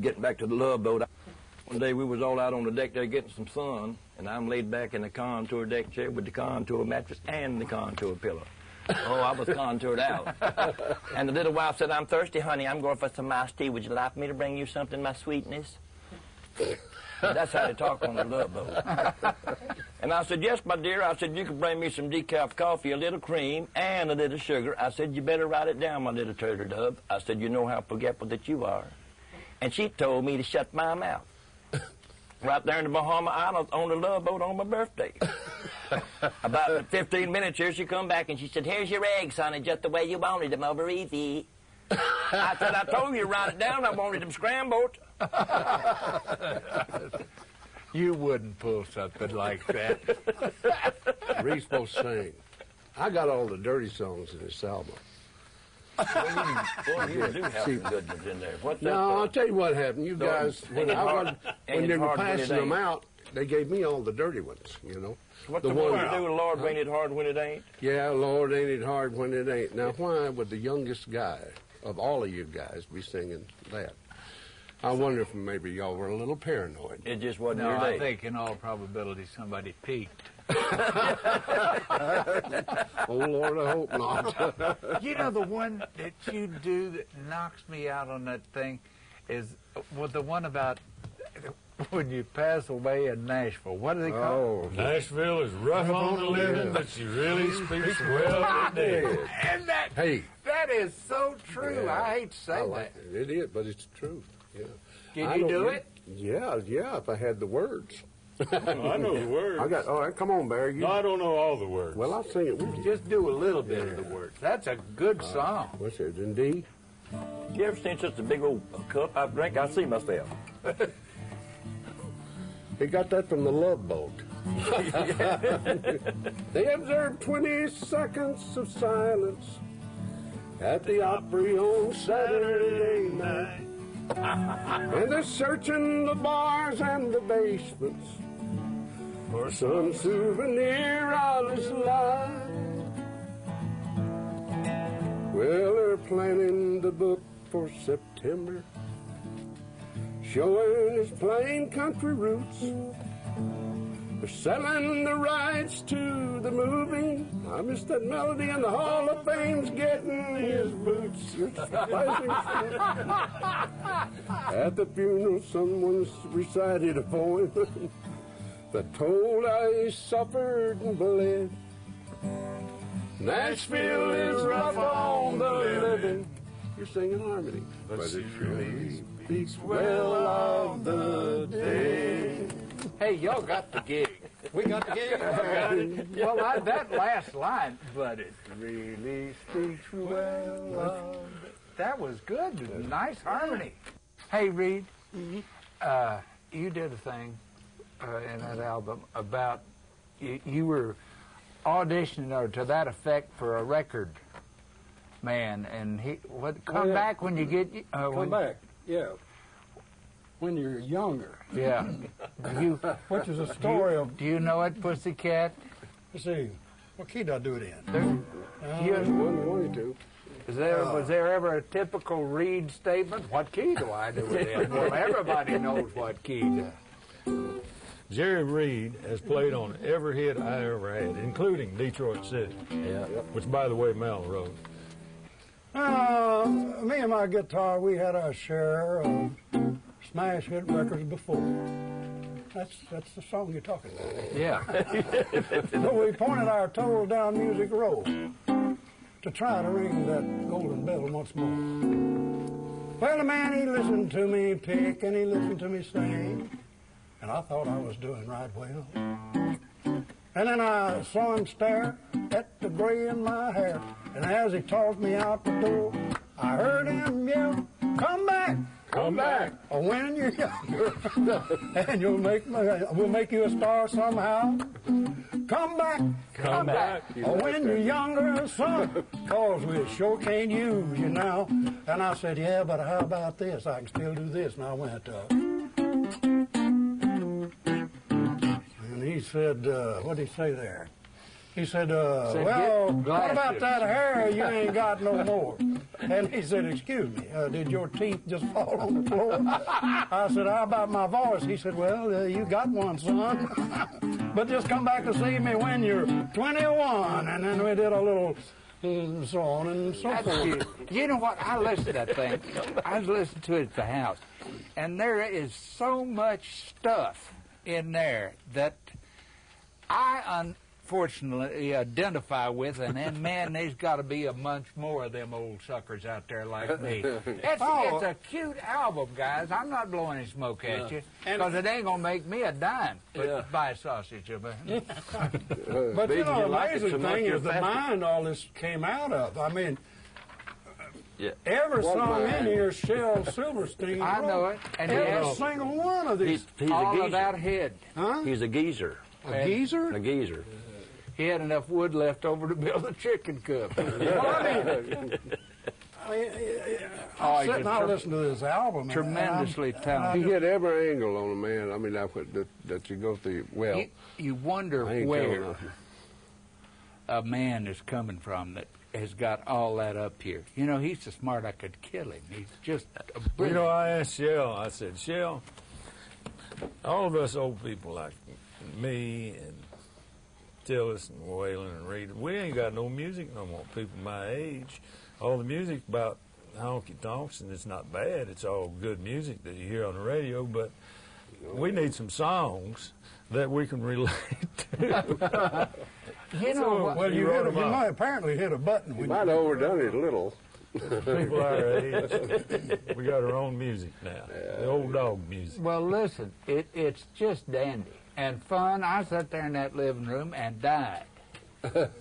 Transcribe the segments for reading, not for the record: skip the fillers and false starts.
getting back to the Love Boat. One day we was all out on the deck there getting some sun, and I'm laid back in the contour deck chair with the contour mattress and the contour pillow. Oh, I was contoured out. And the little wife said, "I'm thirsty, honey. I'm going for some iced tea. Would you like me to bring you something, my sweetness?" That's how they talk on the Love Boat. And I said, "Yes, my dear." I said, "You can bring me some decaf coffee, a little cream, and a little sugar." I said, "You better write it down, my little turtle dove." I said, "You know how forgetful that you are." And she told me to shut my mouth. Right there in the Bahama Islands on the Love Boat on my birthday. About 15 minutes here, she come back and she said, "Here's your eggs, honey, just the way you wanted them, over easy." I said, "I told you to write it down. I wanted them scrambled." You wouldn't pull something like that. Reed's supposed to sing. I got all the dirty songs in this album. Well, you do have some good ones in there. What's that? No, I'll tell you what happened. You guys, when they were passing them out, they gave me all the dirty ones, you know. What's the one to do with Lord, ain't it hard when it ain't? Yeah, Lord, ain't it hard when it ain't. Now, why would the youngest guy of all of you guys be singing that? I wonder if maybe y'all were a little paranoid. It just wasn't No, your day. I think in all probability somebody peeked. Oh, Lord, I hope not. You know, the one that you do that knocks me out on that thing is the one about when you pass away in Nashville. What do they call it? Nashville is rough on the living, but she really speaks well of the dead. And that is so true. Yeah, I hate to say that. It is, but it's the truth. Yeah. Can you do it? Yeah, if I had the words. I know the words. All right, come on, Barry. No, I don't know all the words. Well, I'll sing it with you. Just do a little bit of the words. That's a good song. What's it, in D? You ever seen such a big old cup I drink? I see myself. He got that from the Love Boat. They observed 20 seconds of silence at the Opry on Saturday night. And they're searching the bars and the basements for some souvenir of his life. Well, they're planning the book for September, showing his plain country roots. They're selling the rights to the movie. I missed that melody, and the Hall of Fame's getting his boots. At the funeral, someone recited a poem that told how he suffered and bled. Nashville is rough on the living. You're singing harmony, but it really speaks well of the dead. Hey, y'all got the gig. We got the gig. Well, that last line, but it really speaks well of that was good. Nice harmony. Hey, Reed, you did a thing in that album about you were auditioning or to that effect for a record man, and come back when you get come back, yeah. When you're younger. Yeah. Which is a story of. Do you know it, Pussycat? Let's see. What key do I do it in? Was there ever a typical Reed statement? What key do I do it in? Well, everybody knows what key. Jerry Reed has played on every hit I ever had, including Detroit City, which, by the way, Mel wrote. Me and my guitar, we had our share of smash hit records before. That's the song you're talking about. Yeah. So we pointed our toes down Music Row to try to ring that golden bell once more. Well, the man, he listened to me pick and he listened to me sing, and I thought I was doing right well. And then I saw him stare at the gray in my hair, and as he tossed me out the door, I heard him yell, "Come back! Come back! When you're younger, and we'll make you a star somehow. Come back! Come back! When you're younger, son, 'cause we sure can't use you now." And I said, "Yeah, but how about this? I can still do this." And I went, and he said, what did he say there? He said, "Well, what about that hair? You ain't got no more." And he said, excuse me, did your teeth just fall on the floor? I said, how about my voice? He said, well, you got one, son. But just come back to see me when you're 21. And then we did a little so on and so forth. You know what? I listened to that thing. I was listening to it at the house. And there is so much stuff in there that I unfortunately identify with, and then, man, there's got to be a bunch more of them old suckers out there like me. It's a cute album, guys. I'm not blowing any smoke at you, because it ain't going to make me a dime to buy a sausage of it. But, you know, the amazing thing is the mind all this came out of. I mean, every song in here is Shel Silverstein. I know it. And every single one of these. He's all a geezer. about head. Huh? He's a geezer. A geezer? A geezer. He had enough wood left over to build a chicken coop. I'm sitting out listening to this album. Tremendously talented. You get every angle on a man. I mean, that you go through. Well, you wonder where a man is coming from that has got all that up here. You know, he's so smart I could kill him. He's just a brilliant. You know, I asked Shel, I said, Shel, all of us old people like me and Tillis and Waylon and Reed, we ain't got no music no more. People my age, all the music about honky tonks, and it's not bad. It's all good music that you hear on the radio, but we need some songs that we can relate to. You know, well, you might apparently hit a button. You might have overdone it a little. People our age, we got our own music now, the old dog music. Well, listen, it's just dandy and fun. I sat there in that living room and died.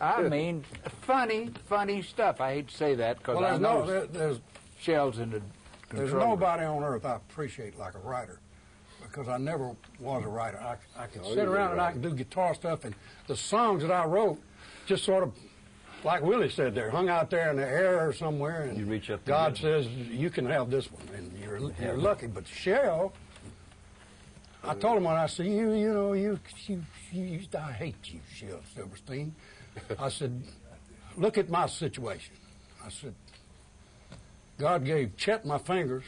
I mean, funny stuff. I hate to say that because I know there's Shel's in the control. There's nobody on earth I appreciate like a writer, because I never was a writer. I can sit around and I can do guitar stuff, and the songs that I wrote just sort of, like Willie said there, hung out there in the air somewhere, and you reach up God says, you can have this one, and you're lucky. But Shel, I told him when I said, I hate you, Shel Silverstein. I said, look at my situation. I said, God gave Chet my fingers,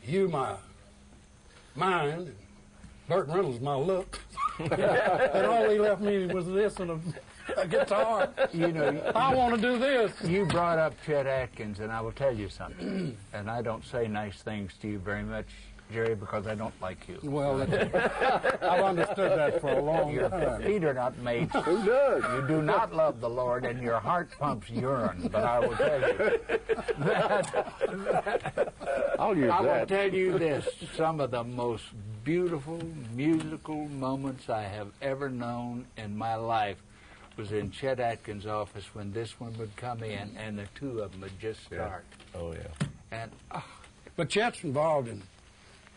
you my mind, and Burt Reynolds my look, and all he left me was this and a guitar. You know, I want to do this. You brought up Chet Atkins, and I will tell you something. And I don't say nice things to you very much, Jerry, because I don't like you. Well, I've understood that for a long Your time. feet are not made. Who does? You do not love the Lord, and your heart pumps urine. But I will tell you that I'll use I will that. tell you this: some of the most beautiful musical moments I have ever known in my life was in Chet Atkins' office when this one would come in, and the two of them would just start. Oh, yeah. And But Chet's involved in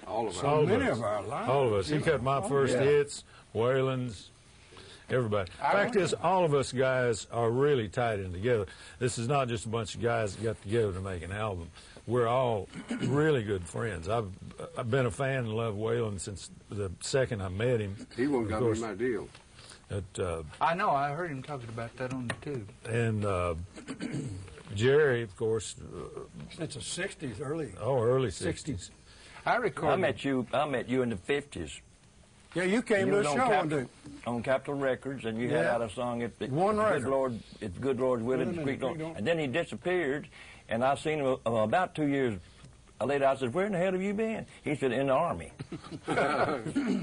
All of us. so many of our lives. All of us. He kept my first hits, Waylon's, everybody. Fact is, all of us guys are really tied in together. This is not just a bunch of guys that got together to make an album. We're all really good friends. I've been a fan and loved Waylon since the second I met him. He won't got me my deal. I know, I heard him talking about that on the tube. And Jerry, of course. It's the 60s, early. Oh, early 60s. I recorded. I met you in the 50s. Yeah, you came to a show one day. On Capitol Records, and you had out a song, It's Good Lord's Will and the Creek Don't. And then he disappeared, and I seen him about 2 years later. I said, where in the hell have you been? He said, in the Army.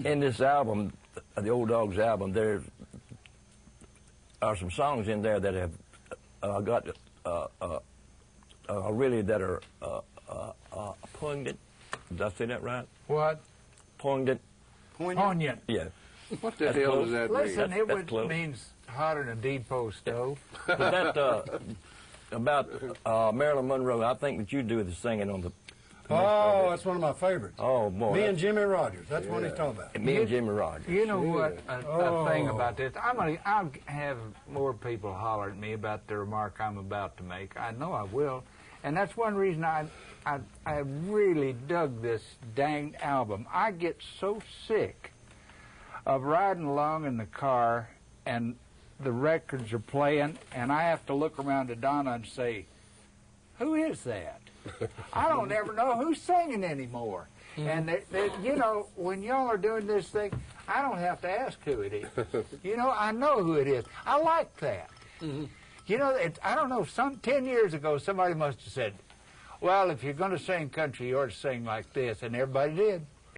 In this album, the Old Dogs album, there are some songs in there that have got really that are poignant. Did I say that right? What? Poignant. Poignant. Yeah. What the hell does that Listen, mean? it means hotter than a depot stove. But that about Marilyn Monroe, I think that you do the singing on the. Oh, that's one of my favorites. Oh boy. Me and Jimmy Rogers. That's what he's talking about. Me and Jimmy Rogers. You know what? A thing about this. I'll have more people holler at me about the remark I'm about to make. I know I will, and that's one reason I really dug this dang album. I get so sick of riding along in the car and the records are playing, and I have to look around to Donna and say, who is that? I don't ever know who's singing anymore. And, you know, when y'all are doing this thing, I don't have to ask who it is. You know, I know who it is. I like that. You know, I don't know, 10 years ago, somebody must have said, well, if you're going to sing country, you ought to sing like this. And everybody did.